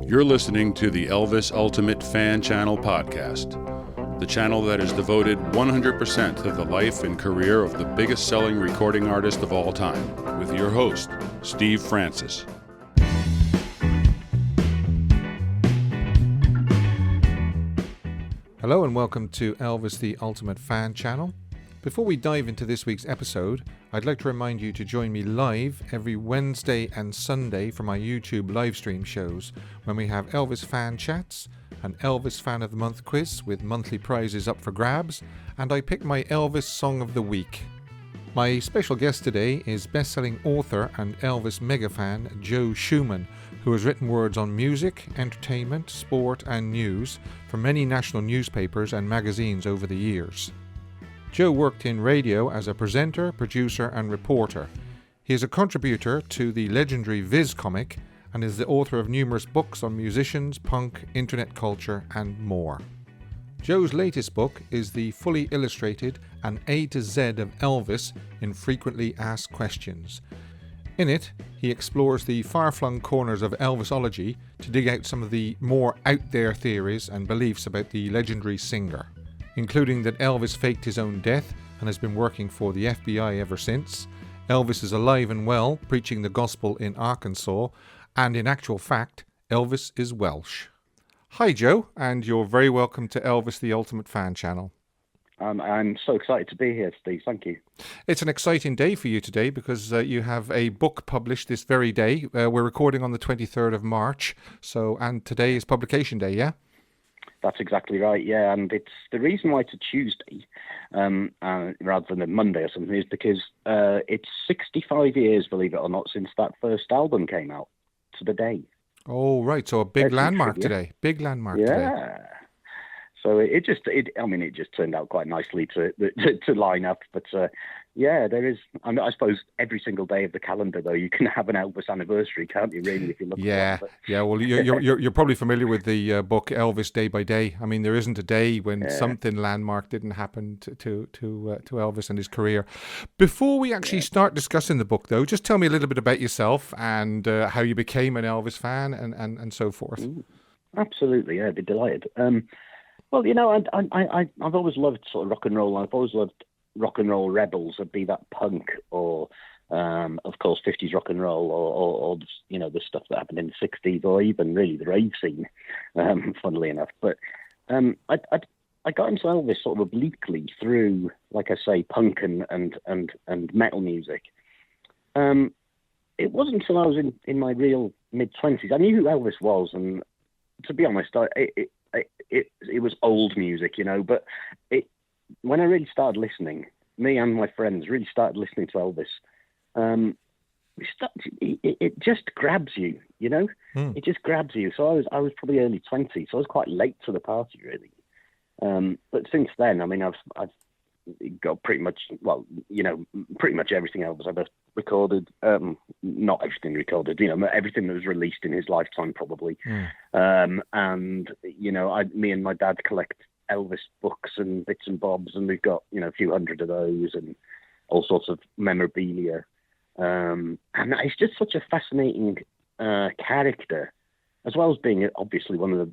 You're listening to the Elvis Ultimate Fan Channel podcast, the channel that is devoted 100% to the life and career of the biggest selling recording artist of all time, with your host, Steve Francis. Hello and welcome to Elvis the Ultimate Fan Channel. Before we dive into this week's episode, I'd like to remind you to join me live every Wednesday and Sunday for my YouTube live stream shows when we have Elvis fan chats, an Elvis Fan of the Month quiz with monthly prizes up for grabs, and I pick my Elvis Song of the Week. My special guest today is best-selling author and Elvis mega fan Joe Shooman, who has written words on music, entertainment, sport and news for many national newspapers and magazines over the years. Joe worked in radio as a presenter, producer and reporter. He is a contributor to the legendary Viz comic and is the author of numerous books on musicians, punk, internet culture and more. Joe's latest book is the fully illustrated An A to Z of Elvis, Infrequently Asked Questions. In it, he explores the far-flung corners of Elvisology to dig out some of the more out-there theories and beliefs about the legendary singer, including that Elvis faked his own death and has been working for the FBI ever since. Elvis is alive and well, preaching the gospel in Arkansas, and in actual fact, Elvis is Welsh. Hi Joe, and you're very welcome to Elvis the Ultimate Fan Channel. I'm so excited to be here, Steve. Thank you. It's an exciting day for you today because you have a book published this very day. We're recording on the 23rd of March, and today is publication day, yeah? That's exactly right, yeah. And it's the reason why it's a Tuesday rather than a Monday or something is because it's 65 years, believe it or not, since that first album came out to the day. Oh, right. So a big landmark today. Big landmark today. Yeah. So it just turned out quite nicely to line up. But there is. I suppose every single day of the calendar, though, you can have an Elvis anniversary, can't you? Really, if you look. Yeah. Well, you're probably familiar with the book Elvis Day by Day. I mean, there isn't a day when something landmark didn't happen to Elvis and his career. Before we actually start discussing the book, though, just tell me a little bit about yourself and how you became an Elvis fan and so forth. Ooh, absolutely, yeah, I'd be delighted. Well, you know, I've always loved sort of rock and roll. I've always loved rock and roll rebels, be that punk or, of course, 50s rock and roll or you know, the stuff that happened in the 60s or even really the rave scene, funnily enough. But I got into Elvis sort of obliquely through, like I say, punk and metal music. It wasn't until I was in my real mid-20s. I knew who Elvis was, and to be honest, it was old music, you know, but when I really started listening, me and my friends really started listening to Elvis, it just grabs you, you know? It just grabs you. So I was probably early 20s, so I was quite late to the party, really. But since then, I mean, I've got pretty much everything Elvis ever recorded. Not everything recorded, you know, everything that was released in his lifetime, probably. And you know, me and my dad collect Elvis books and bits and bobs, and we've got, you know, a few hundred of those and all sorts of memorabilia. And it's just such a fascinating character, as well as being obviously one of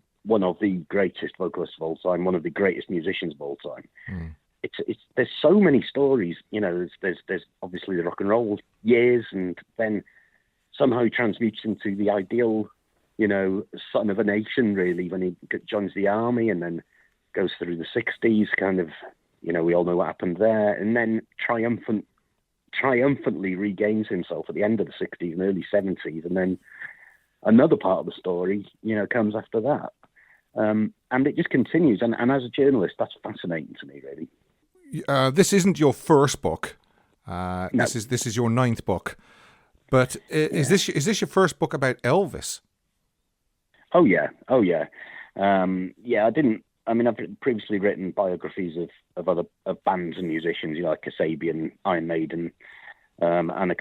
the greatest vocalists of all time, one of the greatest musicians of all time. There's so many stories, you know. There's obviously the rock and roll years, and then somehow he transmutes into the ideal, you know, son of a nation, really, when he joins the army and then goes through the 60s, kind of, you know, we all know what happened there, and then triumphantly regains himself at the end of the 60s and early 70s, and then another part of the story, you know, comes after that. And it just continues, and as a journalist, that's fascinating to me, really. This isn't your first book. No. This is your 9th book. But is this your first book about Elvis? Oh yeah. I've previously written biographies of other bands and musicians, you know, like Kasabian, Iron Maiden, and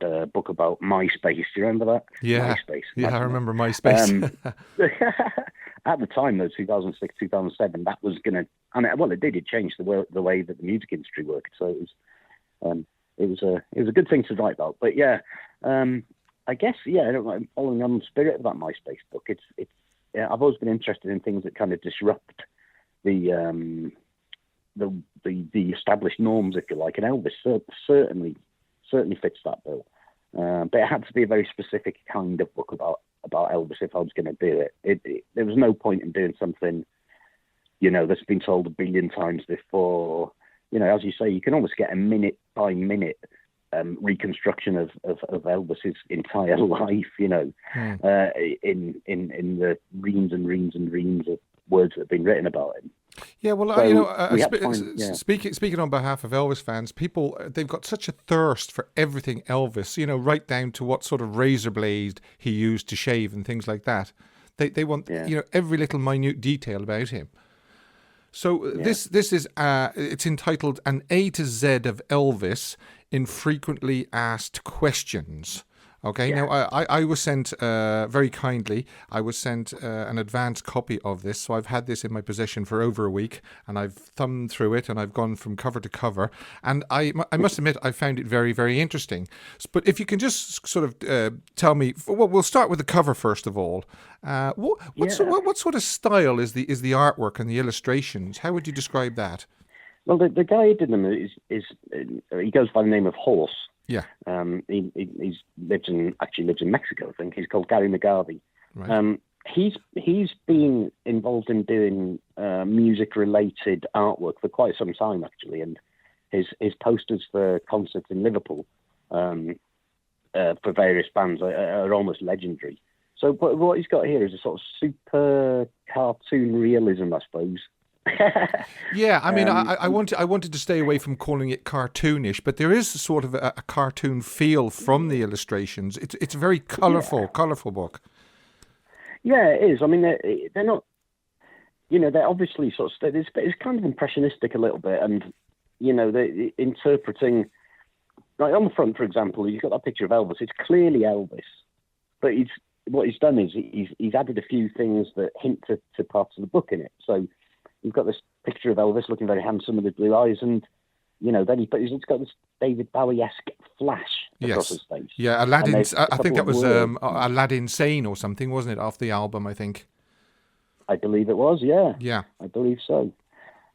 a book about MySpace. Do you remember that? Yeah, MySpace. Yeah, I remember MySpace. At the time, though, 2006, 2007, that was going to, it did change the way that the music industry worked. So it was a good thing to write about. But yeah, I guess, yeah, I'm following on the spirit of that MySpace book. I've always been interested in things that kind of disrupt the established norms, if you like, and Elvis certainly fits that bill. But it had to be a very specific kind of book about Elvis if I was going to do it. There was no point in doing something, that's been told a billion times before. As you say, you can almost get a minute by minute reconstruction of Elvis's entire life, in the reams and reams and reams of words that have been written about him. Yeah, well, So speaking on behalf of Elvis fans, people, they've got such a thirst for everything Elvis, right down to what sort of razor blade he used to shave and things like that. They want, every little minute detail about him. So this is, it's entitled An A to Z of Elvis, Infrequently Asked Questions. Okay, now I was sent, very kindly, I was sent an advance copy of this, so I've had this in my possession for over a week, and I've thumbed through it, and I've gone from cover to cover, and I must admit I found it very, very interesting. But if you can just sort of tell me, well, we'll start with the cover first of all. What sort of style is the artwork and the illustrations? How would you describe that? Well, the guy who did them is he goes by the name of Horse. Yeah. He lives in Mexico, I think. He's called Gary McGarvey. Right. He's been involved in doing music-related artwork for quite some time, actually, and his posters for concerts in Liverpool for various bands are almost legendary. So what he's got here is a sort of super cartoon realism, I suppose. Yeah, I mean, I wanted to stay away from calling it cartoonish, but there is sort of a cartoon feel from the illustrations. It's a very colourful book. Yeah, it is. I mean, they're not, they're obviously sort of, it's kind of impressionistic a little bit, and, they're interpreting, like on the front, for example, you've got that picture of Elvis. It's clearly Elvis, but what he's done is he's added a few things that hint to parts of the book in it. So you've got this picture of Elvis looking very handsome with his blue eyes, and then he's got this David Bowie-esque flash across his face. Yeah, Aladdin. I think that was Aladdin Sane or something, wasn't it? Off the album, I think. I believe it was. Yeah. Yeah. I believe so.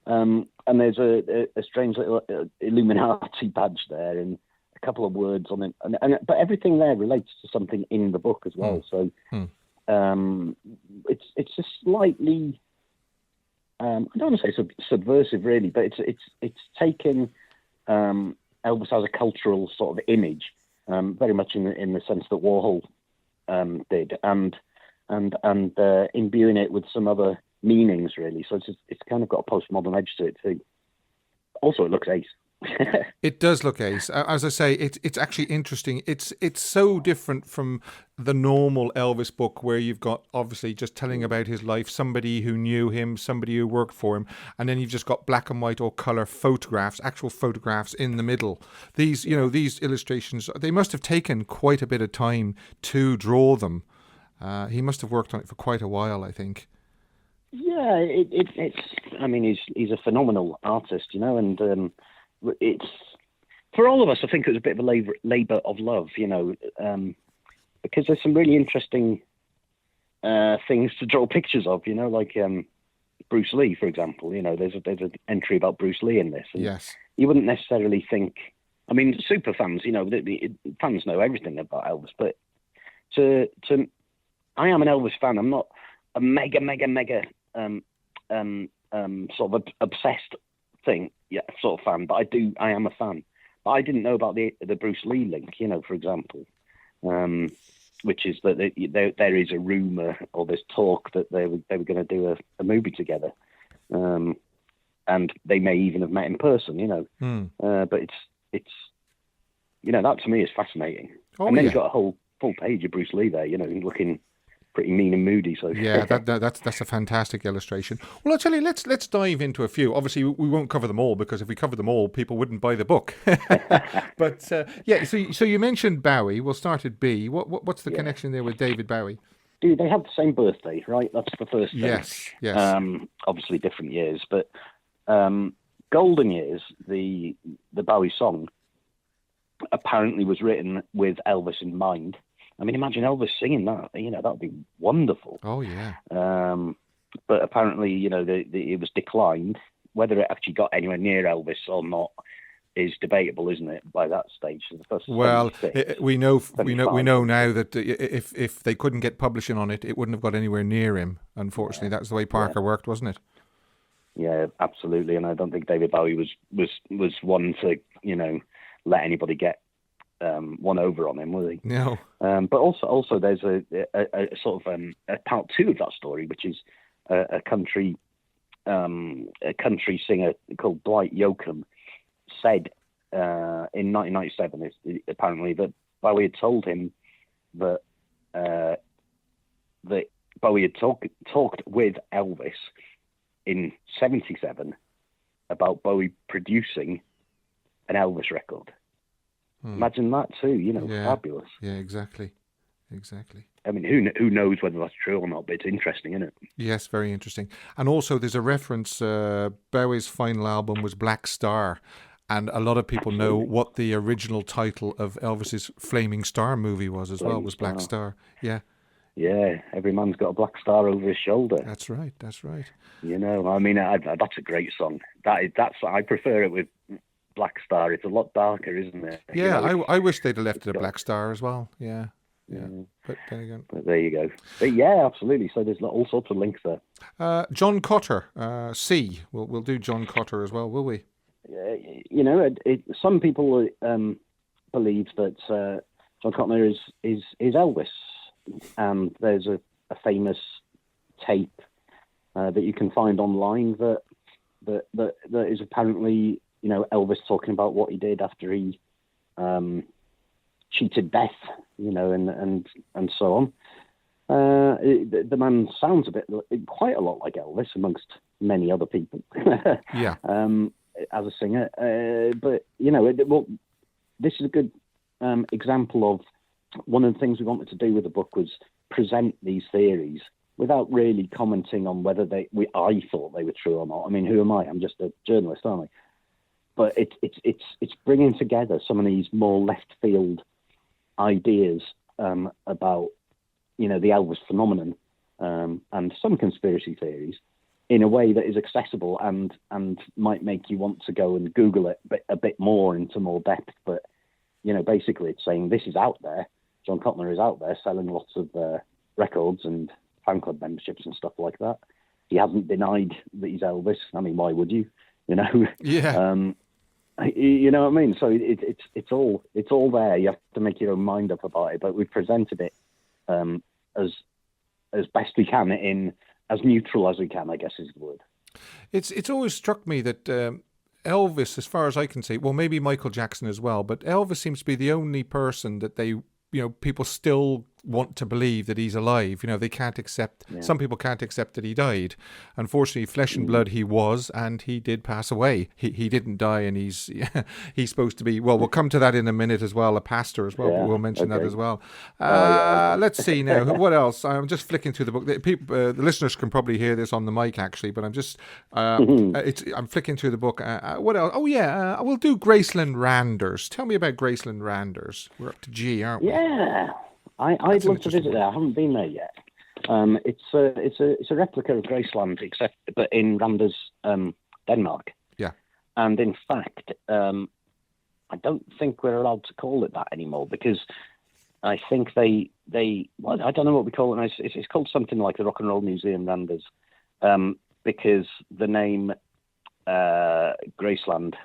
And there's a strange little Illuminati badge there, and a couple of words on it, but everything there relates to something in the book as well. So it's a slightly. I don't want to say subversive, really, but it's taken Elvis as a cultural sort of image, very much in the sense that Warhol did, and imbuing it with some other meanings, really. So it's kind of got a postmodern edge to it too. Also, it looks ace. It does look ace. As I say, it's actually interesting. It's so different from the normal Elvis book where you've got obviously just telling about his life, somebody who knew him, somebody who worked for him, and then you've just got black and white or colour photographs, actual photographs in the middle. These illustrations, they must have taken quite a bit of time to draw them. He must have worked on it for quite a while, I think. Yeah, it's. I mean, he's a phenomenal artist, and. It's for all of us. I think it was a bit of a labour of love, because there's some really interesting things to draw pictures of, like Bruce Lee, for example. There's an entry about Bruce Lee in this. And yes, you wouldn't necessarily think. I mean, super fans, fans know everything about Elvis, but I am an Elvis fan. I'm not a mega sort of obsessed sort of fan, but I am a fan. But I didn't know about the Bruce Lee link, for example, which is that there is a rumor or there's talk that they were going to do a movie together, and they may even have met in person, but it's that to me is fascinating. And then you've got a whole full page of Bruce Lee there, looking pretty mean and moody. So yeah, that's a fantastic illustration. Well, I'll tell you, let's dive into a few. Obviously, we won't cover them all because if we covered them all, people wouldn't buy the book. But so you mentioned Bowie. We'll start at B. What's the connection there with David Bowie? Dude, they have the same birthday, right? That's the first thing. Yes. Obviously different years, but Golden Years, the Bowie song, apparently was written with Elvis in mind. I mean, imagine Elvis singing that. That would be wonderful. Oh yeah. But apparently, it was declined. Whether it actually got anywhere near Elvis or not is debatable, isn't it? By that stage, well, we know now that if they couldn't get publishing on it, it wouldn't have got anywhere near him. Unfortunately, that's the way Parker worked, wasn't it? Yeah, absolutely. And I don't think David Bowie was one to let anybody get one over on him, was he? No. But also there's a sort of a part two of that story, which is a country singer called Dwight Yoakam said in 1997 apparently that Bowie had told him that Bowie had talked with Elvis in 1977 about Bowie producing an Elvis record. Imagine that too, fabulous. Yeah, exactly. I mean, who knows whether that's true or not, but it's interesting, isn't it? Yes, very interesting. And also there's a reference, Bowie's final album was Black Star, and a lot of people know what the original title of Elvis's Flaming Star movie was as well, was Black Star. Yeah. Yeah, every man's got a black star over his shoulder. That's right. I mean, that's a great song. I prefer it with Black Star. It's a lot darker, isn't it? Yeah, I wish they'd have left it a Black Star as well. Yeah. But then again. But there you go. But yeah, absolutely. So there's all sorts of links there. John Cotter, C. We'll do John Cotter as well, will we? Some people believe that John Cotter is Elvis, and there's a famous tape that you can find online that is apparently Elvis talking about what he did after he cheated death, and so on. The man sounds quite a lot like Elvis amongst many other people. Yeah. As a singer, but this is a good example of one of the things we wanted to do with the book was present these theories without really commenting on whether I thought they were true or not. I mean, who am I? I'm just a journalist, aren't I? But it's bringing together some of these more left field ideas about the Elvis phenomenon and some conspiracy theories in a way that is accessible and might make you want to go and Google it a bit more into more depth. But basically, it's saying this is out there. John Cotner is out there selling lots of records and fan club memberships and stuff like that. He hasn't denied that he's Elvis. I mean, why would you? Yeah. You know what I mean? So it's all there. You have to make your own mind up about it. But we've presented it as best we can, in as neutral as we can, I guess is the word. It's always struck me that Elvis, as far as I can see, well, maybe Michael Jackson as well, but Elvis seems to be the only person that they, people still want to believe that he's alive. They can't accept, some people can't accept that he died. Unfortunately, flesh and blood he was, and he did pass away. He didn't die, and he's supposed to be, well, we'll come to that in a minute as well, a pastor as well, but we'll mention that as well. Let's see now, what else? I'm just flicking through the book. The listeners can probably hear this on the mic, actually, but I'm just, I'm flicking through the book. What else? Oh, yeah, we'll do Graceland Randers. Tell me about Graceland Randers. We're up to G, aren't we? Yeah. I'd love to visit there. I haven't been there yet. It's a replica of Graceland, but in Randers, Denmark. Yeah. And in fact, I don't think we're allowed to call it that anymore, because I think I don't know what we call it. It's called something like the Rock and Roll Museum Randers, because the name Graceland.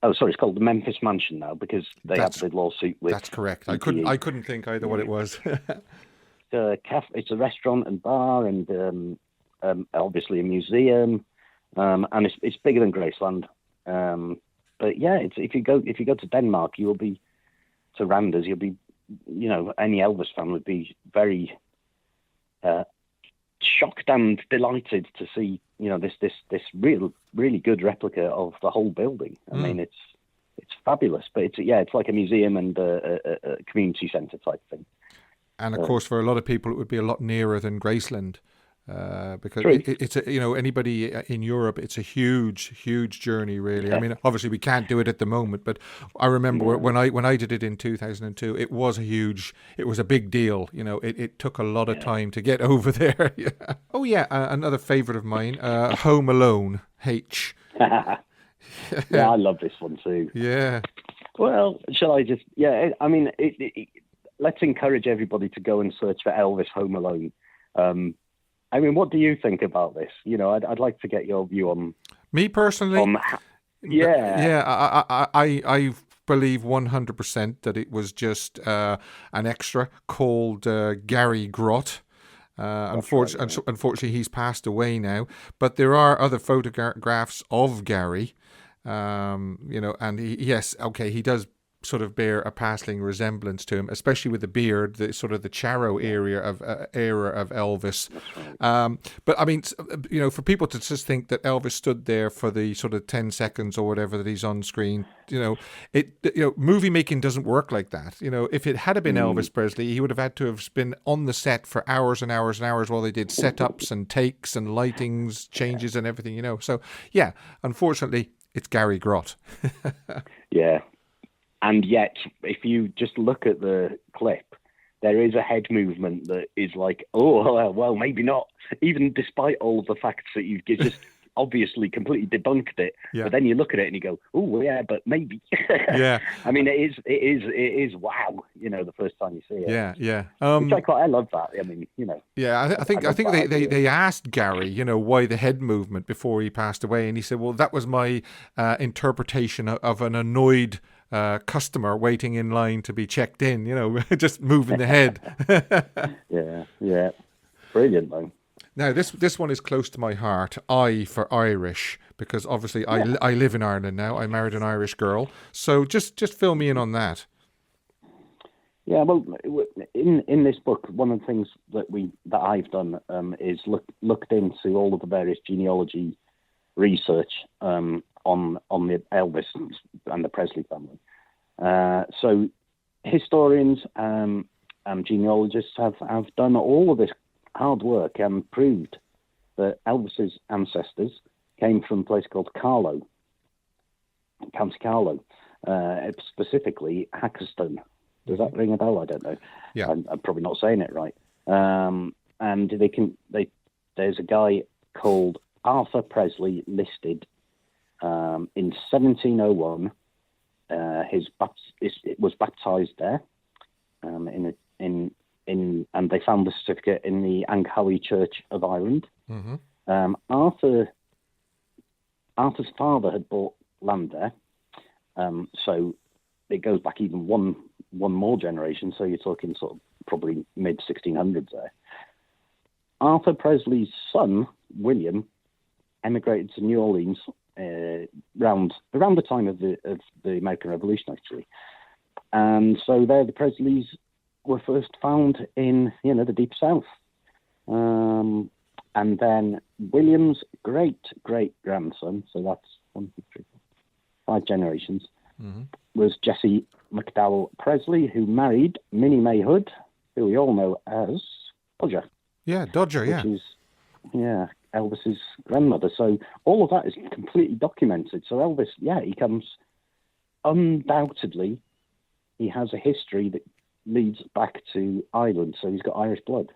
It's called the Memphis Mansion now, because they had the lawsuit with. That's correct. I couldn't think either what it was. It's a restaurant and bar, and obviously a museum, and it's bigger than Graceland. But yeah, if you go to Denmark, you will be to Randers. You'll be, any Elvis fan would be very shocked and delighted to see, this really good replica of the whole building. I mean, it's fabulous, but it's like a museum and a community centre type thing. And of course, for a lot of people, it would be a lot nearer than Graceland. because it's a, anybody in Europe, it's a huge journey, really. I mean, obviously we can't do it at the moment, but I remember when I did it in 2002, it was a big deal. It took a lot of time to get over there. Yeah. Oh yeah, another favorite of mine, Home Alone, H. Yeah, I love this one too. Yeah. Well, shall I just? Yeah, I mean, let's encourage everybody to go and search for Elvis Home Alone. I mean, what do you think about this? I'd like to get your view on. Me personally, yeah. I believe 100% that it was just an extra called Gary Grott. Unfortunately, he's passed away now. But there are other photographs of Gary. And he does sort of bear a passing resemblance to him, especially with the beard, the sort of the Charo era of Elvis. Right. But I mean, for people to just think that Elvis stood there for the sort of 10 seconds or whatever that he's on screen, movie making doesn't work like that. If it had been Elvis Presley, he would have had to have been on the set for hours and hours and hours while they did setups and takes and lightings changes and everything. So yeah, unfortunately, it's Gary Grott. Yeah. And yet, if you just look at the clip, there is a head movement that is like, oh, well, maybe not. Even despite all of the facts that you've just obviously completely debunked it. Yeah. But then you look at it and you go, oh, yeah, but maybe. Yeah. I mean, it is wow, the first time you see it. Yeah, yeah. Which I love that. I mean, Yeah, I think they asked Gary, why the head movement before he passed away. And he said, well, that was my interpretation of an annoyed customer waiting in line to be checked in, just moving the head. Yeah. Brilliant, though. Now, this one is close to my heart. I for Irish, because obviously I live in Ireland now. I married an Irish girl. So just fill me in on that. Yeah, well, in this book, one of the things that I've done is looked into all of the various genealogy research on the Elvis and the Presley family. So historians and genealogists have done all of this hard work and proved that Elvis's ancestors came from a place called Carlow, County Carlow, specifically Hackerston. Does that ring a bell? I don't know. Yeah. I'm probably not saying it right. And there's a guy called Arthur Presley listed in 1701. It was baptized there, and they found the certificate in the Anghowie Church of Ireland. Mm-hmm. Arthur's father had bought land there, so it goes back even one more generation. So you're talking sort of probably mid 1600s there. Arthur Presley's son William emigrated to New Orleans around the time of the American Revolution, actually, and so there the Presleys were first found in the Deep South, and then William's great grandson, so that's 1, 2, 3, 4, 5 generations, was Jesse McDowell Presley, who married Minnie May Hood, who we all know as Dodger. Yeah, Dodger. Which is Elvis's grandmother. So all of that is completely documented. So Elvis, he comes undoubtedly. He has a history that leads back to Ireland, so he's got Irish blood.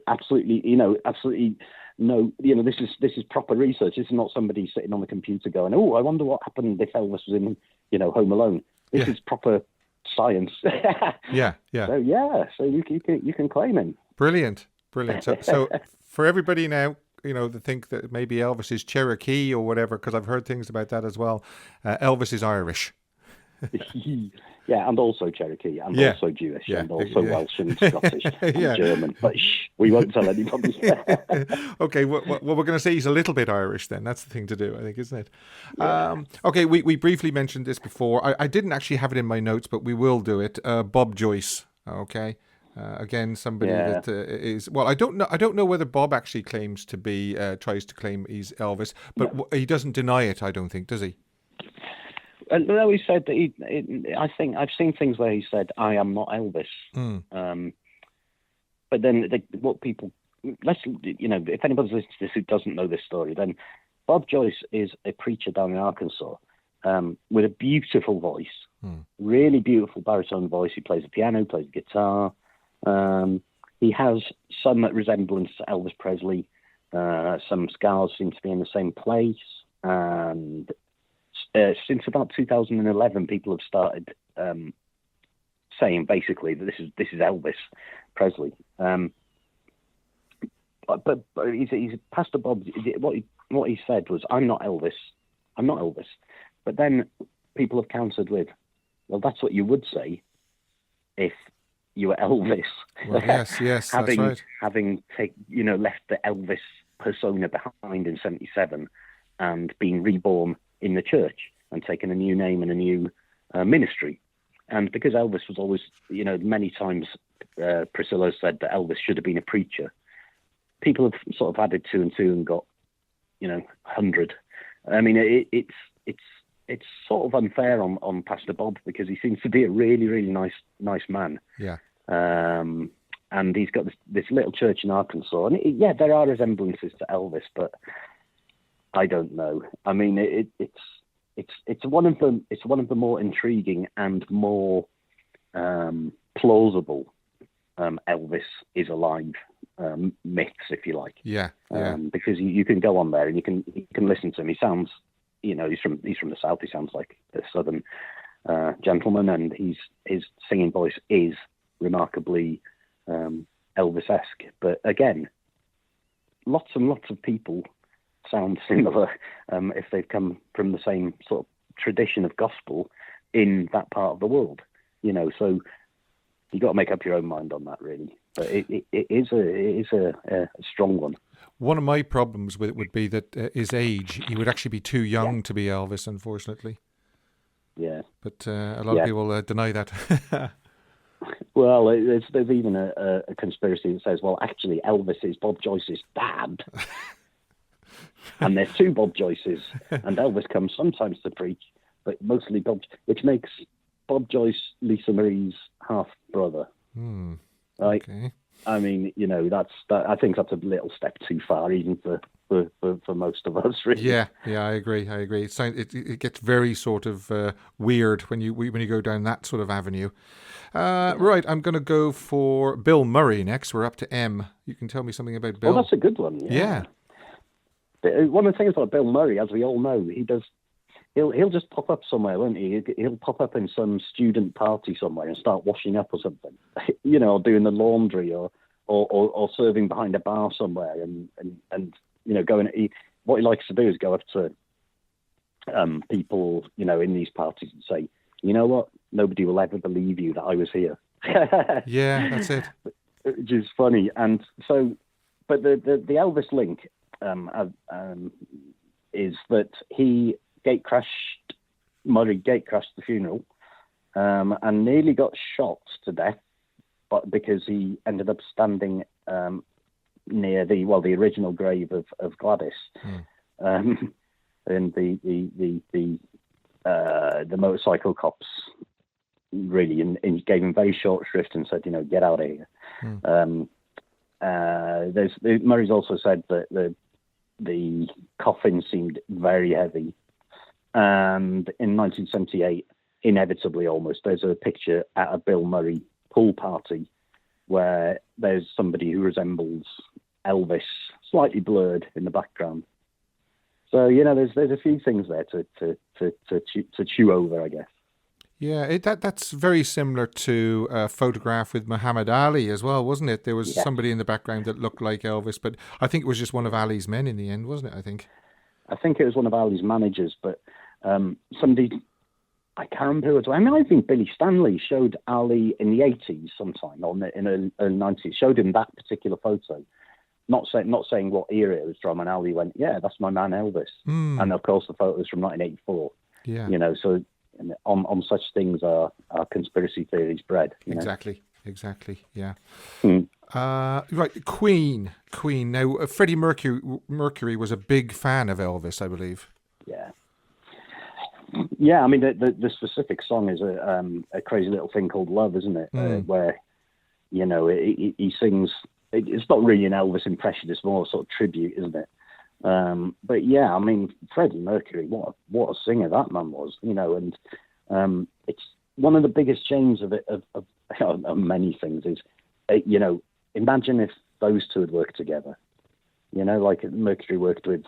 Absolutely, absolutely no. This is proper research. This is not somebody sitting on the computer going, "Oh, I wonder what happened if Elvis was in, Home Alone." This is proper science. Yeah. So you can claim him. Brilliant. So for everybody now, to think that maybe Elvis is Cherokee or whatever, because I've heard things about that as well. Elvis is Irish. Yeah, and also Cherokee, and also Jewish, and also Welsh and Scottish and German. But we won't tell anybody. Okay, well, we're going to say he's a little bit Irish then. That's the thing to do, I think, isn't it? Yeah. Okay, we briefly mentioned this before. I didn't actually have it in my notes, but we will do it. Bob Joyce, okay? Again, somebody that is... Well, I don't know whether Bob actually claims to be... tries to claim he's Elvis, but he doesn't deny it, I don't think, does he? No, he said that I think I've seen things where he said, "I am not Elvis." But then what people if anybody's listening to this who doesn't know this story, then Bob Joyce is a preacher down in Arkansas with a beautiful voice, really beautiful baritone voice. He plays the piano, plays the guitar. He has some resemblance to Elvis Presley. Some scars seem to be in the same place. And since about 2011, people have started saying basically that this is Elvis Presley. But he's Pastor Bob. What he said was, "I'm not Elvis. I'm not Elvis." But then people have countered with, "Well, that's what you would say if you were Elvis." Well, yes, having, that's right. Having left the Elvis persona behind in '77 and being reborn in the church and taken a new name and a new ministry. And because Elvis was always, many times Priscilla said that Elvis should have been a preacher. People have sort of added 2 and 2 and got, 100. I mean, it's sort of unfair on Pastor Bob because he seems to be a really, really nice man. Yeah. And he's got this little church in Arkansas, and there are resemblances to Elvis, but I don't know. I mean, it's one of the more intriguing and more plausible Elvis is alive myths, if you like. Yeah. Because you can go on there and you can listen to him. He sounds, he's from the South. He sounds like a Southern gentleman, and his singing voice is remarkably Elvis-esque. But again, lots and lots of people sound similar if they've come from the same sort of tradition of gospel in that part of the world. So you got to make up your own mind on that, really. But it is a strong one. One of my problems with it would be that his age, he would actually be too young to be Elvis, unfortunately. Yeah. But a lot of people deny that. Well, there's even a conspiracy that says, well, actually, Elvis is Bob Joyce's dad. And there's 2 Bob Joyces, and Elvis comes sometimes to preach, but mostly Bob, which makes Bob Joyce Lisa Marie's half-brother. Right? Okay. I mean, I think that's a little step too far, even for most of us, really. Yeah, I agree. It gets very sort of weird when you go down that sort of avenue. Right, I'm going to go for Bill Murray next. We're up to M. You can tell me something about Bill. Oh, that's a good one. Yeah. One of the things about Bill Murray, as we all know, he'll just pop up somewhere, won't he? He'll pop up in some student party somewhere and start washing up or something, or doing the laundry or serving behind a bar somewhere and going. What he likes to do is go up to people, in these parties and say, "You know what? Nobody will ever believe you that I was here." Yeah, that's it. Which is funny, and so, but the Elvis link. Is that Murray gatecrashed the funeral and nearly got shot to death, but because he ended up standing near the original grave of Gladys, and the motorcycle cops really gave him very short shrift and said, get out of here. Murray's also said that the coffin seemed very heavy. And in 1978, inevitably almost, there's a picture at a Bill Murray pool party where there's somebody who resembles Elvis, slightly blurred in the background. So, there's a few things there to chew over, I guess. Yeah, that's very similar to a photograph with Muhammad Ali as well, wasn't it? There was somebody in the background that looked like Elvis, but I think it was just one of Ali's men in the end, wasn't it, I think? I think it was one of Ali's managers, but somebody, I can't remember who it was. I mean, I think Billy Stanley showed Ali in the 80s sometime, or in the early 90s, showed him that particular photo, not saying what era it was from, and Ali went, yeah, that's my man Elvis. And of course the photo is from 1984. Yeah. So on such things are conspiracy theories bred. Exactly, yeah. Right, Queen. Now, Freddie Mercury was a big fan of Elvis, I believe. Yeah. I mean, the specific song is a crazy little thing called Love, isn't it? Where he sings it's not really an Elvis impression; it's more sort of tribute, isn't it? But yeah, I mean, Freddie Mercury, what a singer that man was, and it's one of the biggest shames of it of many things is, imagine if those two had worked together, like Mercury worked with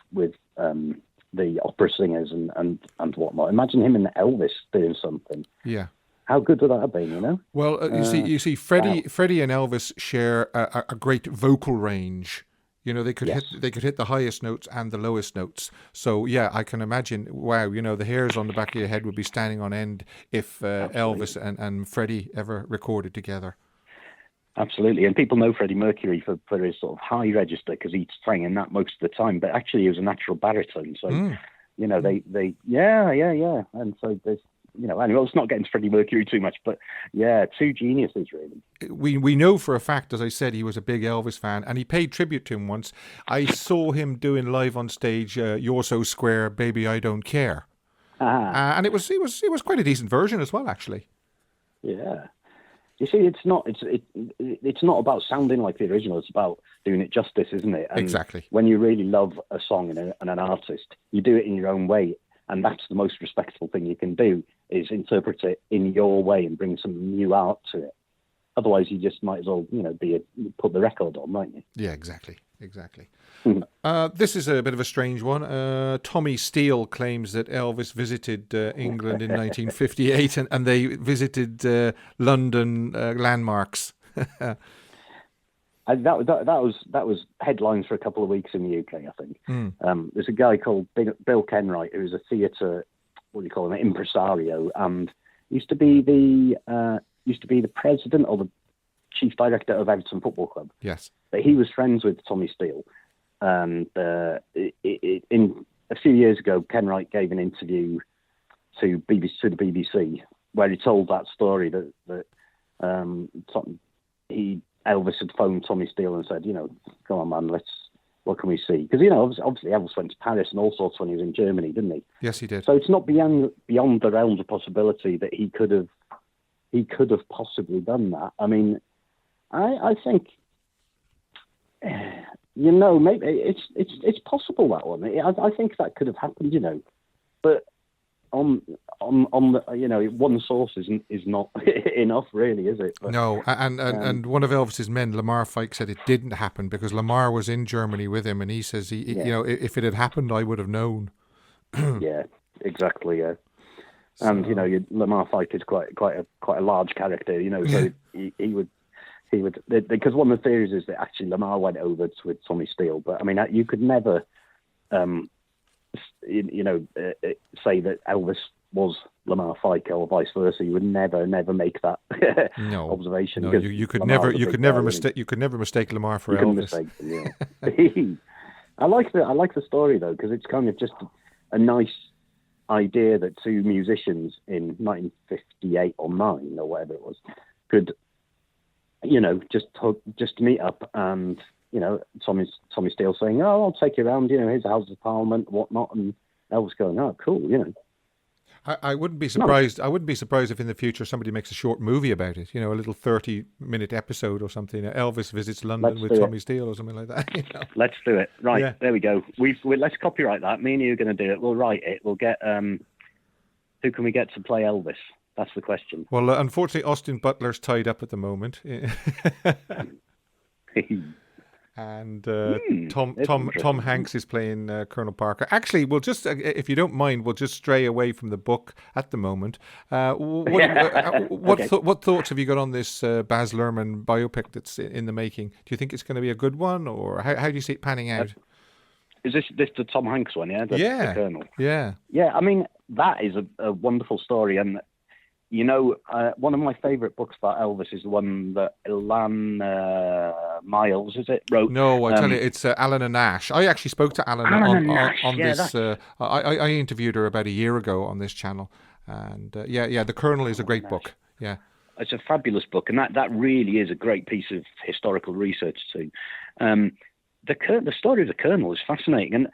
the opera singers and whatnot. Imagine him and Elvis doing something. Yeah. How good would that have been, Well, you see, Freddie and Elvis share a great vocal range. They could hit the highest notes and the lowest notes. So yeah, I can imagine. Wow, the hairs on the back of your head would be standing on end if Elvis and Freddie ever recorded together. Absolutely, and people know Freddie Mercury for his sort of high register because he sang in that most of the time. But actually, he was a natural baritone. So they and so there's. Anyway, let's not get into Freddie Mercury too much, but yeah, two geniuses, really. We know for a fact, as I said, he was a big Elvis fan, and he paid tribute to him once. I saw him doing live on stage, "You're So Square, Baby, I Don't Care," and it was quite a decent version as well, actually. Yeah, you see, it's not about sounding like the original; it's about doing it justice, isn't it? And exactly. When you really love a song and an artist, you do it in your own way. And that's the most respectful thing you can do, is interpret it in your way and bring some new art to it. Otherwise, you just might as well, put the record on, mightn't you? Yeah, exactly. This is a bit of a strange one. Tommy Steele claims that Elvis visited England in 1958 and they visited London landmarks. That was headlines for a couple of weeks in the UK, I think. There's a guy called Bill Kenwright who's a theatre, impresario, and used to be the president or the chief director of Everton Football Club. Yes, but he was friends with Tommy Steele, and in a few years ago, Kenwright gave an interview to the BBC where he told that story that Elvis had phoned Tommy Steele and said, come on, man, what can we see? Because, obviously Elvis went to Paris and all sorts when he was in Germany, didn't he? Yes, he did. So it's not beyond the realms of possibility that he could have possibly done that. I mean, I think, maybe it's possible, that one. I think that could have happened, but on the one source is not enough, really, is it? But, no, and one of Elvis's men, Lamar Fike, said it didn't happen because Lamar was in Germany with him, and he says if it had happened, I would have known. Yeah, exactly. Yeah, so, and Lamar Fike is quite a large character, so he would because one of the theories is that actually Lamar went over with Tommy Steele, but I mean you could never. Say that Elvis was Lamar Fike or vice versa. You would never make that observation. No, you could never mistake Lamar for Elvis. I like the story though, because it's kind of just a nice idea that two musicians in 1958 or 9 or whatever it was could, just meet up and. Tommy Steele saying, "Oh, I'll take you around. Here's the House of Parliament, whatnot," and Elvis going, "Oh, cool." I wouldn't be surprised. No. I wouldn't be surprised if in the future somebody makes a short movie about it. A little 30-minute episode or something. Elvis visits London with Tommy Steele or something like that. Let's do it. Right, There we go. Let's copyright that. Me and you are going to do it. We'll write it. We'll get who can we get to play Elvis? That's the question. Well, unfortunately, Austin Butler's tied up at the moment. And Tom Hanks is playing Colonel Parker. Actually, we'll just, if you don't mind, we'll just stray away from the book at the moment. What thoughts have you got on this Baz Luhrmann biopic that's in the making? Do you think it's going to be a good one, or how do you see it panning out? Is this the Tom Hanks one? Yeah, the Colonel. Yeah. I mean, that is a wonderful story, and. One of my favourite books about Elvis is the one that Ilan Miles, is it, wrote? No, I tell you, it's Alan and Ash. I actually spoke to Alan on this. I interviewed her about a year ago on this channel. And The Colonel is a great book. Yeah. It's a fabulous book, and that really is a great piece of historical research too. The story of the Colonel is fascinating. And,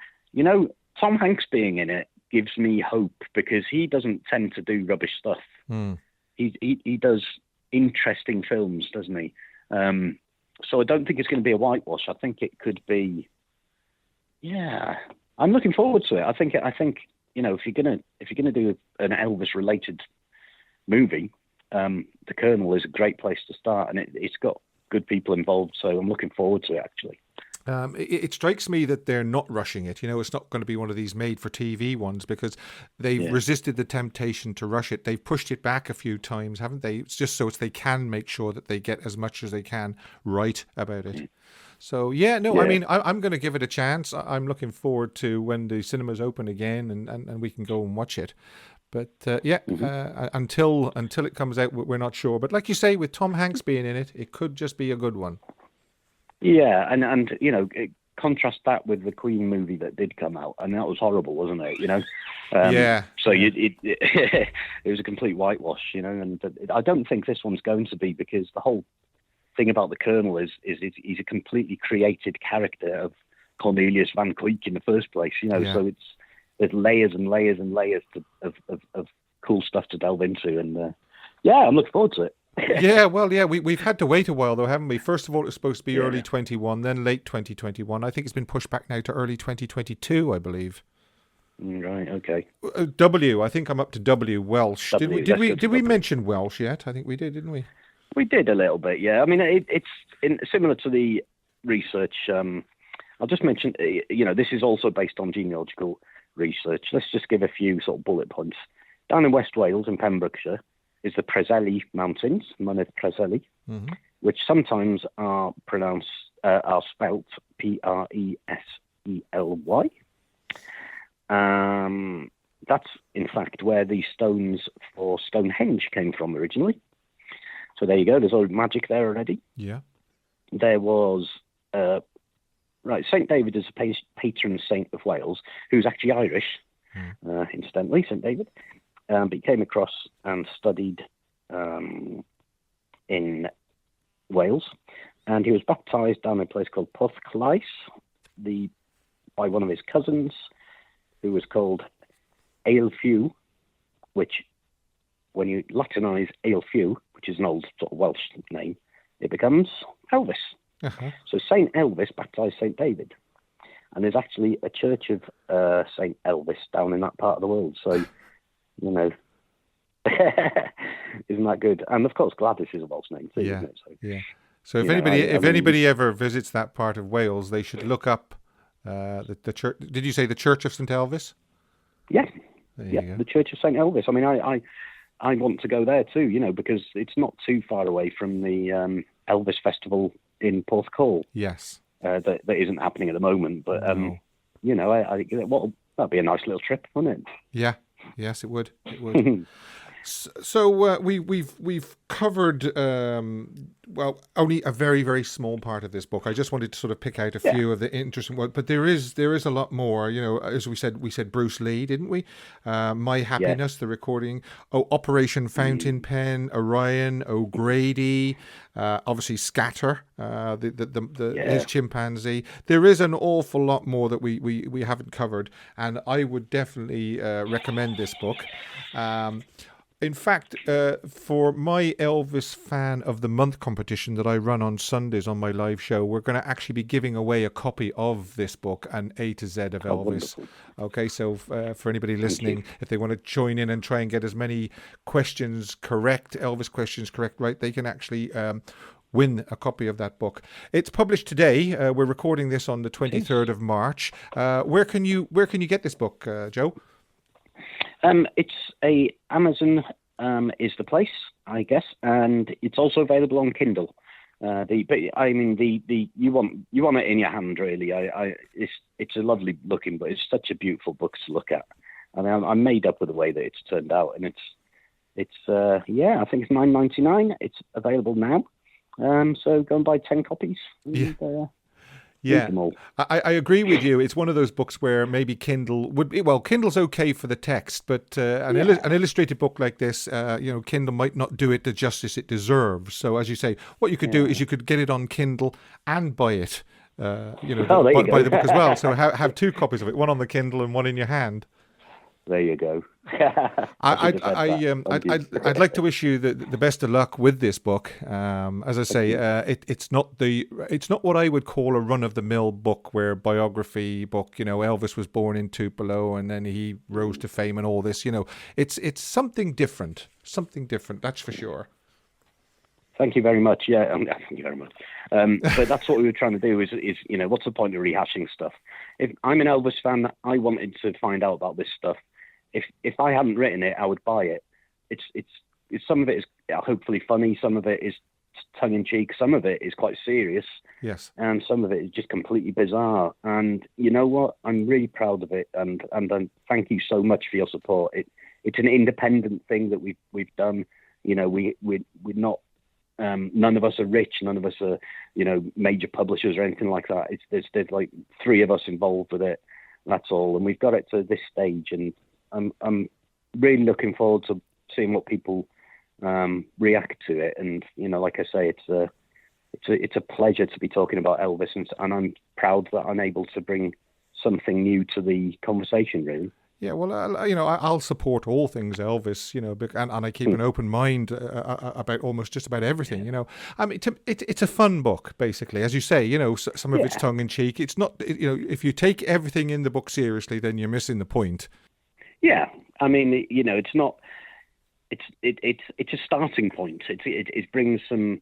Tom Hanks being in it gives me hope because he doesn't tend to do rubbish stuff. He does interesting films, doesn't he? So I don't think it's going to be a whitewash. I think it could be. Yeah, I'm looking forward to it. I think if you're gonna do an Elvis related movie, The Colonel is a great place to start, and it's got good people involved. So I'm looking forward to it actually. It strikes me that they're not rushing it. It's not going to be one of these made-for-TV ones because they've resisted the temptation to rush it. They've pushed it back a few times, haven't they? It's just so they can make sure that they get as much as they can right about it. So, I mean, I'm going to give it a chance. I'm looking forward to when the cinemas open again and we can go and watch it. But, until it comes out, we're not sure. But like you say, with Tom Hanks being in it, it could just be a good one. Yeah, and contrast that with the Queen movie that did come out, and that was horrible, wasn't it? So it was a complete whitewash, and I don't think this one's going to be, because the whole thing about the Colonel is he's a completely created character of Cornelius Van Cleek in the first place, So there's layers and layers and layers of cool stuff to delve into, and I'm looking forward to it. We've had to wait a while though, haven't we? First of all, it was supposed to be early 21, then late 2021. I think it's been pushed back now to early 2022, I believe. Right. Okay. I think I'm up to W, Welsh. Did we mention Welsh yet? I think we did, didn't we? We did a little bit, yeah. I mean, it's similar to the research. I'll just mention, this is also based on genealogical research. Let's just give a few sort of bullet points. Down in West Wales, in Pembrokeshire, is the Preseli Mountains, Mynydd Preseli, which sometimes are spelt Presely. That's in fact where the stones for Stonehenge came from originally. So there you go. There's all magic there already. Yeah. There was St. David is a patron saint of Wales, who's actually Irish, incidentally, St. David. But he came across and studied in Wales, and he was baptised down in a place called Porthclais by one of his cousins, who was called Eilfew, which, when you Latinise Eilfew, which is an old sort of Welsh name, it becomes Elvis. Uh-huh. So St. Elvis baptised St. David, and there's actually a church of St. Elvis down in that part of the world. So, isn't that good? And of course, Gladys is a Welsh name too, isn't it? So, So if anybody ever visits that part of Wales, they should look up the church. Did you say the Church of St. Elvis? Yeah, the Church of St. Elvis. I mean, I want to go there too, because it's not too far away from the Elvis Festival in Porthcawl. Yes. That isn't happening at the moment, but I that'd be a nice little trip, wouldn't it? Yeah. Yes, it would. It would. So we've covered only a very, very small part of this book. I just wanted to sort of pick out a few of the interesting ones, but there is a lot more. As we said Bruce Lee, didn't we? My Happiness, the recording. Operation Fountain Pen, Orion, O'Grady, obviously Scatter, his chimpanzee. There is an awful lot more that we haven't covered, and I would definitely recommend this book. In fact, for my Elvis Fan of the Month competition that I run on Sundays on my live show, we're going to actually be giving away a copy of this book, an A to Z of Elvis. Wonderful. Okay, so for anybody listening, if they want to join in and try and get as many questions correct, Elvis questions correct, right, they can actually win a copy of that book. It's published today. We're recording this on the 23rd of March. Where can you get this book, Joe? It's Amazon is the place, I guess, and it's also available on Kindle. You want it in your hand, really. It's a lovely looking book. It's such a beautiful book to look at. I mean, I'm made up with the way that it's turned out, and I think it's $9.99. It's available now. So go and buy 10 copies. And, yeah, I agree with you. It's one of those books where maybe Kindle would be, Kindle's okay for the text, but an illustrated book like this, Kindle might not do it the justice it deserves. So as you say, what you could do is you could get it on Kindle and buy it, buy the book as well. So have two copies of it, one on the Kindle and one in your hand. There you go. I'd like to wish you the best of luck with this book. As I say, it's not what I would call a run of the mill book, where biography book. Elvis was born in Tupelo and then he rose to fame and all this. It's something different. That's for sure. Thank you very much. Yeah, thank you very much. But that's what we were trying to do. Is what's the point of rehashing stuff? If I'm an Elvis fan, I wanted to find out about this stuff. If I hadn't written it, I would buy it. It's some of it is hopefully funny, some of it is tongue in cheek, some of it is quite serious. Yes. And some of it is just completely bizarre. And you know what? I'm really proud of it. And thank you so much for your support. It's an independent thing that we've done. We're not. None of us are rich. None of us are, major publishers or anything like that. There's like 3 of us involved with it. That's all. And we've got it to this stage, and I'm really looking forward to seeing what people react to it. And like I say, it's a pleasure to be talking about Elvis, and I'm proud that I'm able to bring something new to the conversation. Really. Yeah, well, I'll support all things Elvis, and I keep an open mind about almost just about everything, I mean, it's a fun book, basically. As you say, some of it's tongue-in-cheek. It's not, if you take everything in the book seriously, then you're missing the point. Yeah, I mean, it's not, it's a starting point. It brings some,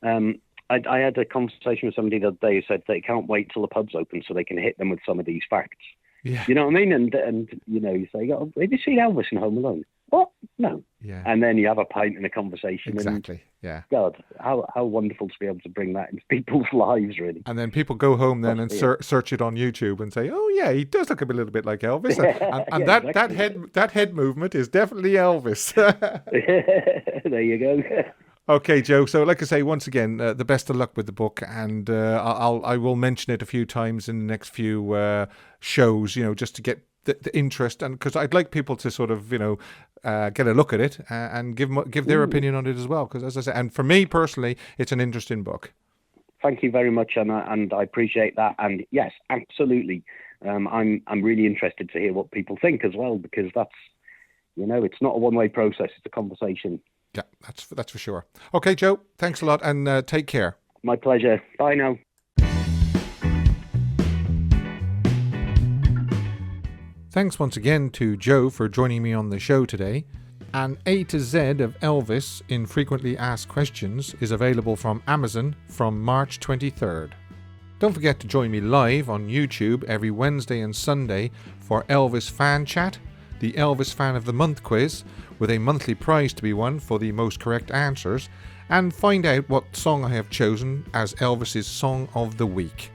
I had a conversation with somebody the other day who said they can't wait till the pub's open so they can hit them with some of these facts. Yeah. You know what I mean? And you say, oh, have you seen Elvis in Home Alone? What? No. Yeah. And then you have a pint and a conversation. Exactly. Yeah. God, how wonderful to be able to bring that into people's lives, really. And then people go home then and search it on YouTube and say, oh yeah, he does look a little bit like Elvis. And that head movement is definitely Elvis. There you go. Okay, Joe. So, like I say, once again, the best of luck with the book, and I will mention it a few times in the next few shows. Just to get the interest, and because I'd like people to sort of, get a look at it and give their opinion on it as well. Because, as I say, and for me personally, it's an interesting book. Thank you very much, and I appreciate that. And yes, absolutely, I'm really interested to hear what people think as well, because that's, it's not a one-way process; it's a conversation. Yeah, that's for sure. Okay, Joe, thanks a lot, and take care. My pleasure. Bye now. Thanks once again to Joe for joining me on the show today. And A to Z of Elvis Infrequently Asked Questions is available from Amazon from March 23rd. Don't forget to join me live on YouTube every Wednesday and Sunday for Elvis Fan Chat, the Elvis Fan of the Month quiz, with a monthly prize to be won for the most correct answers, and find out what song I have chosen as Elvis's Song of the Week.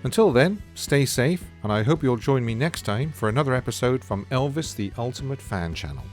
Until then, stay safe, and I hope you'll join me next time for another episode from Elvis the Ultimate Fan Channel.